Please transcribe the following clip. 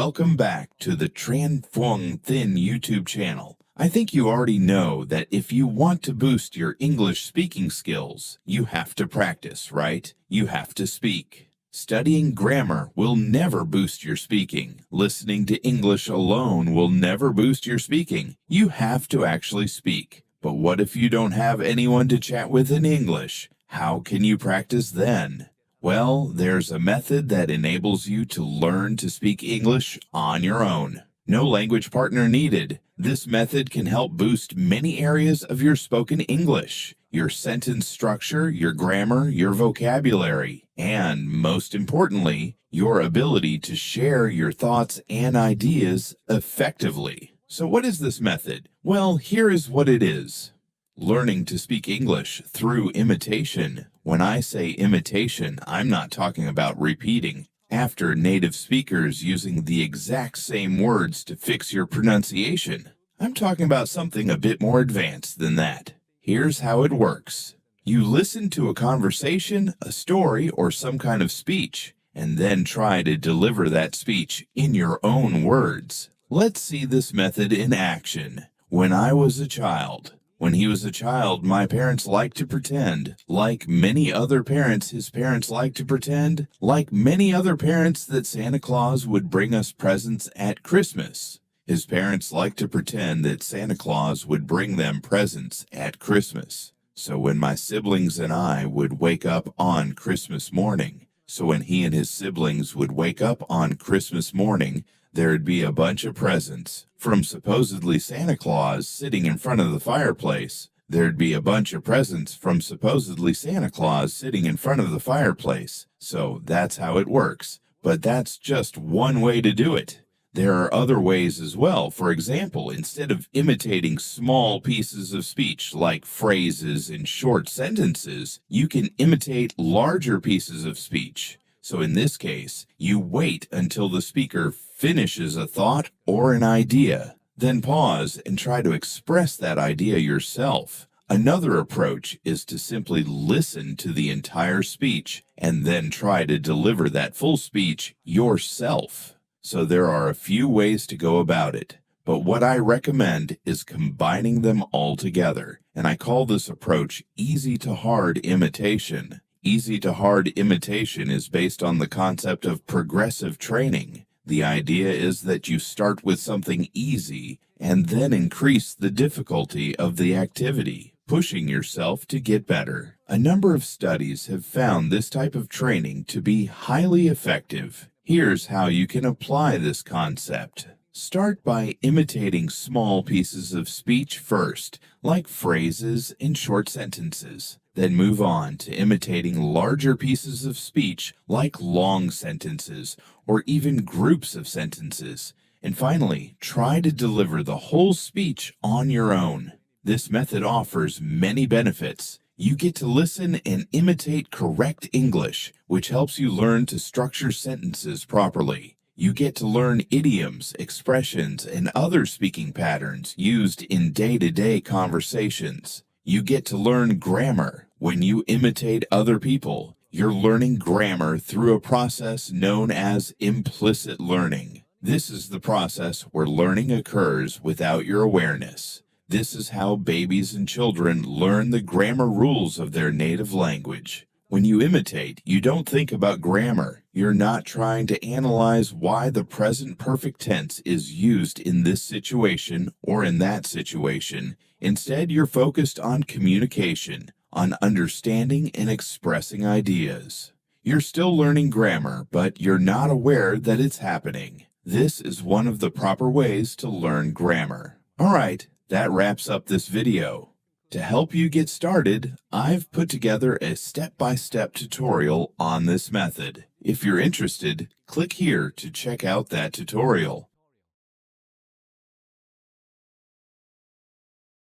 welcome back to the Tran Phuong Thin YouTube channel. I think you already know that if you want to boost your English speaking skills, you have to practice, right? You have to speak. Studying grammar will never boost your speaking. Listening to English alone will never boost your speaking. You have to actually speak. But what if you don't have anyone to chat with in English? How can you practice then? Well, there's a method that enables you to learn to speak English on your own. No language partner needed. This method can help boost many areas of your spoken English, your sentence structure, your grammar, your vocabulary, and most importantly, your ability to share your thoughts and ideas effectively. So what is this method? Well, here is what it is. Learning to speak English through imitation. When I say imitation, I'm not talking about repeating after native speakers using the exact same words to fix your pronunciation. I'm talking about something a bit more advanced than that. Here's how it works. You listen to a conversation, a story, or some kind of speech, and then try to deliver that speech in your own words. Let's see this method in action. When I was a child. When he was a child, my parents liked to pretend. Like many other parents, his parents liked to pretend. Like many other parents, that Santa Claus would bring us presents at Christmas. His parents liked to pretend that Santa Claus would bring them presents at Christmas. So when my siblings and I would wake up on Christmas morning, when he and his siblings would wake up on Christmas morning, there'd be a bunch of presents from supposedly Santa Claus sitting in front of the fireplace. There'd be a bunch of presents from supposedly Santa Claus sitting in front of the fireplace. So that's how it works. But that's just one way to do it. There are other ways as well. For example, instead of imitating small pieces of speech like phrases and short sentences, you can imitate larger pieces of speech. So in this case, you wait until the speaker finishes a thought or an idea, then pause and try to express that idea yourself. Another approach is to simply listen to the entire speech and then try to deliver that full speech yourself. So there are a few ways to go about it, but what I recommend is combining them all together, and I call this approach easy to hard imitation. Easy to hard imitation is based on the concept of progressive training. The idea is that you start with something easy and then increase the difficulty of the activity, pushing yourself to get better. A number of studies have found this type of training to be highly effective. Here's how you can apply this concept. Start by imitating small pieces of speech first, like phrases and short sentences. Then move on to imitating larger pieces of speech like long sentences or even groups of sentences. And finally, try to deliver the whole speech on your own. This method offers many benefits. You get to listen and imitate correct English, which helps you learn to structure sentences properly. You get to learn idioms, expressions, and other speaking patterns used in day-to-day conversations. You get to learn grammar. When you imitate other people, you're learning grammar through a process known as implicit learning. This is the process where learning occurs without your awareness. This is how babies and children learn the grammar rules of their native language. When you imitate, you don't think about grammar. You're not trying to analyze why the present perfect tense is used in this situation or in that situation. Instead, you're focused on communication, on understanding and expressing ideas. You're still learning grammar, but you're not aware that it's happening. This is one of the proper ways to learn grammar. All right, that wraps up this video. To help you get started, I've put together a step-by-step tutorial on this method. If you're interested, click here to check out that tutorial.